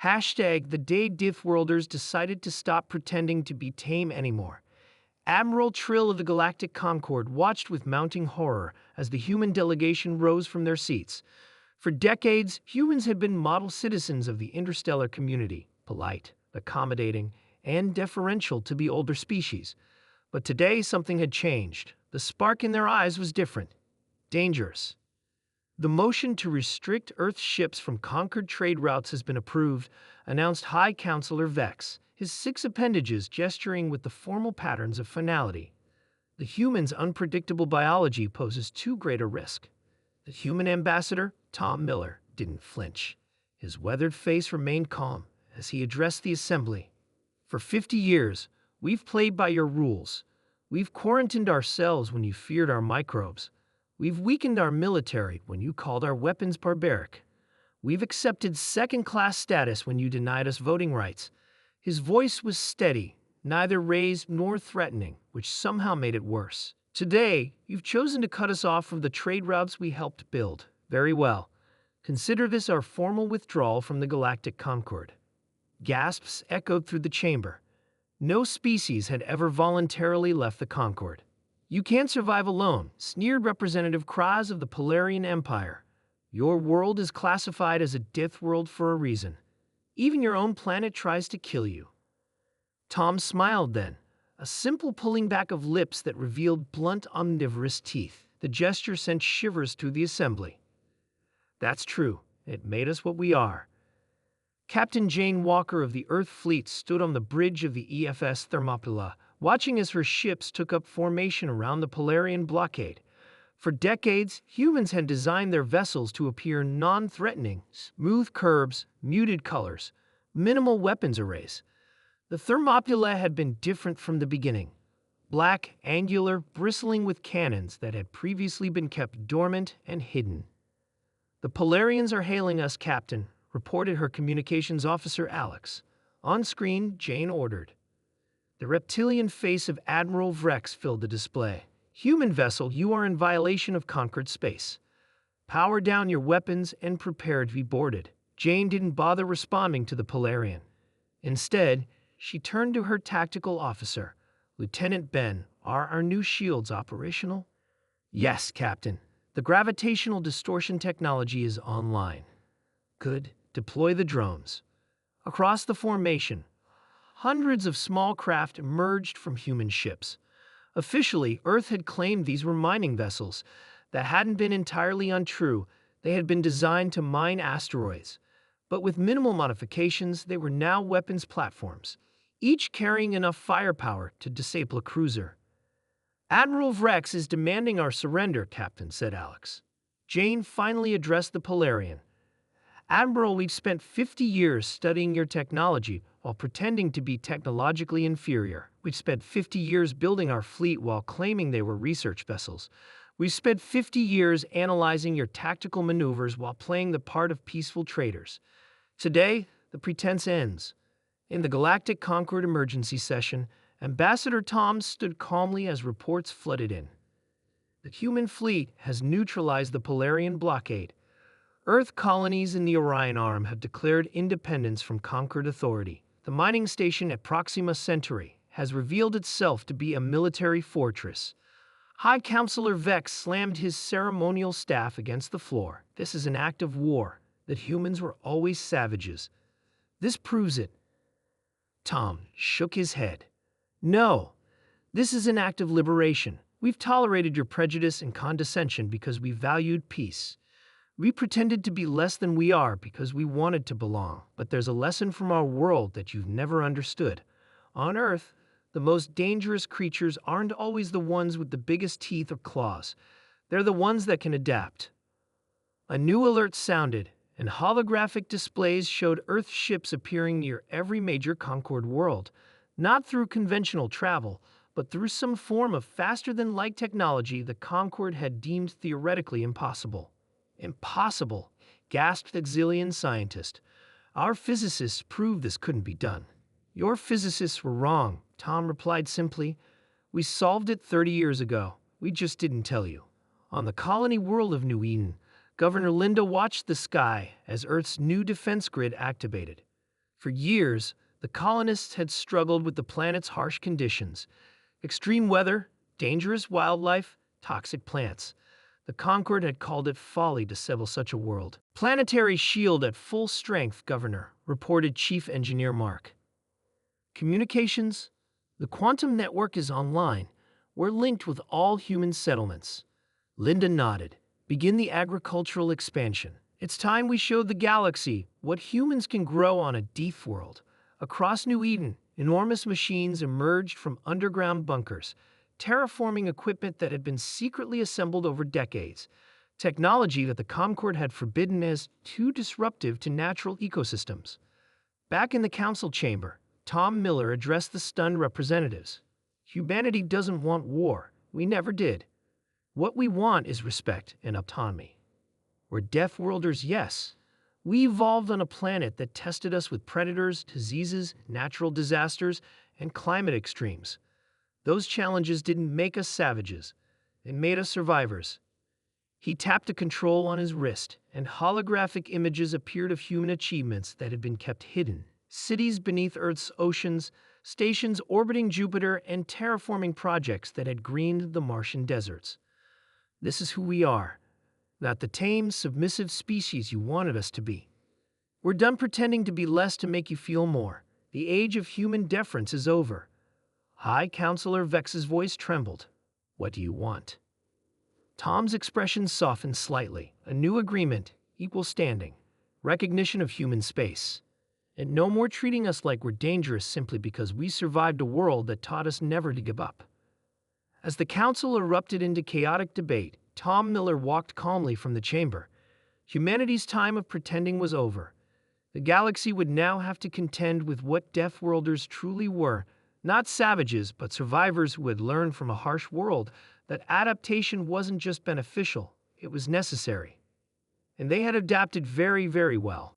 Hashtag the day Deathworlders decided to stop pretending to be tame anymore. Admiral Trill of the Galactic Concord watched with mounting horror as the human delegation rose from their seats. For decades, humans had been model citizens of the interstellar community, polite, accommodating, and deferential to the older species. But today something had changed. The spark in their eyes was different. Dangerous. The motion to restrict Earth's ships from conquered trade routes has been approved, announced High Counselor Vex, his 6 appendages gesturing with the formal patterns of finality. The human's unpredictable biology poses too great a risk. The human ambassador, Tom Miller, didn't flinch. His weathered face remained calm as he addressed the assembly. For 50 years, we've played by your rules. We've quarantined ourselves when you feared our microbes. We've weakened our military when you called our weapons barbaric. We've accepted second-class status when you denied us voting rights. His voice was steady, neither raised nor threatening, which somehow made it worse. Today, you've chosen to cut us off from the trade routes we helped build. Very well. Consider this our formal withdrawal from the Galactic Concord. Gasps echoed through the chamber. No species had ever voluntarily left the Concord. You can't survive alone, sneered Representative Kraz of the Polarian Empire. Your world is classified as a death world for a reason. Even your own planet tries to kill you. Tom smiled then, a simple pulling back of lips that revealed blunt, omnivorous teeth. The gesture sent shivers through the assembly. That's true. It made us what we are. Captain Jane Walker of the Earth Fleet stood on the bridge of the EFS Thermopylae, watching as her ships took up formation around the Polarian blockade. For decades, humans had designed their vessels to appear non-threatening, smooth curves, muted colors, minimal weapons arrays. The Thermopylae had been different from the beginning. Black, angular, bristling with cannons that had previously been kept dormant and hidden. The Polarians are hailing us, Captain, reported her communications officer Alex. On screen, Jane ordered. The reptilian face of Admiral Vrex filled the display. Human vessel, you are in violation of conquered space. Power down your weapons and prepare to be boarded. Jane didn't bother responding to the Polarian. Instead, she turned to her tactical officer. Lieutenant Ben, are our new shields operational? Yes, Captain. The gravitational distortion technology is online. Good. Deploy the drones. Across the formation, hundreds of small craft emerged from human ships. Officially, Earth had claimed these were mining vessels. That hadn't been entirely untrue. They had been designed to mine asteroids. But with minimal modifications, they were now weapons platforms, each carrying enough firepower to disable a cruiser. Admiral Vrex is demanding our surrender, Captain, said Alex. Jane finally addressed the Polarian. Admiral, we've spent 50 years studying your technology while pretending to be technologically inferior. We've spent 50 years building our fleet while claiming they were research vessels. We've spent 50 years analyzing your tactical maneuvers while playing the part of peaceful traders. Today, the pretense ends. In the Galactic Concord emergency session, Ambassador Tom stood calmly as reports flooded in. The human fleet has neutralized the Polarian blockade. Earth colonies in the Orion Arm have declared independence from conquered authority. The mining station at Proxima Centauri has revealed itself to be a military fortress. High Counselor Vex slammed his ceremonial staff against the floor. This is an act of war, that humans were always savages. This proves it. Tom shook his head. No, this is an act of liberation. We've tolerated your prejudice and condescension because we valued peace. We pretended to be less than we are because we wanted to belong. But there's a lesson from our world that you've never understood. On Earth, the most dangerous creatures aren't always the ones with the biggest teeth or claws. They're the ones that can adapt. A new alert sounded, and holographic displays showed Earth ships appearing near every major Concord world, not through conventional travel, but through some form of faster-than-light technology the Concord had deemed theoretically impossible. Impossible, gasped the Xilian scientist. Our physicists proved this couldn't be done. Your physicists were wrong, Tom replied simply. We solved it 30 years ago. We just didn't tell you. On the colony world of New Eden, Governor Linda watched the sky as Earth's new defense grid activated. For years, the colonists had struggled with the planet's harsh conditions: extreme weather, dangerous wildlife, toxic plants. The Concord had called it folly to settle such a world. Planetary shield at full strength, Governor, reported Chief Engineer Mark. Communications? The quantum network is online. We're linked with all human settlements. Linda nodded. Begin the agricultural expansion. It's time we showed the galaxy what humans can grow on a deep world. Across New Eden, enormous machines emerged from underground bunkers, terraforming equipment that had been secretly assembled over decades, technology that the Concord had forbidden as too disruptive to natural ecosystems. Back in the council chamber, Tom Miller addressed the stunned representatives. Humanity doesn't want war. We never did. What we want is respect and autonomy. We're Deathworlders, yes. We evolved on a planet that tested us with predators, diseases, natural disasters, and climate extremes. Those challenges didn't make us savages. They made us survivors. He tapped a control on his wrist, and holographic images appeared of human achievements that had been kept hidden. Cities beneath Earth's oceans, stations orbiting Jupiter, and terraforming projects that had greened the Martian deserts. This is who we are, not the tame, submissive species you wanted us to be. We're done pretending to be less to make you feel more. The age of human deference is over. High Counselor Vex's voice trembled. What do you want? Tom's expression softened slightly. A new agreement, equal standing, recognition of human space. And no more treating us like we're dangerous simply because we survived a world that taught us never to give up. As the council erupted into chaotic debate, Tom Miller walked calmly from the chamber. Humanity's time of pretending was over. The galaxy would now have to contend with what Deathworlders truly were, not savages, but survivors who had learned from a harsh world that adaptation wasn't just beneficial, it was necessary. And they had adapted very, very well.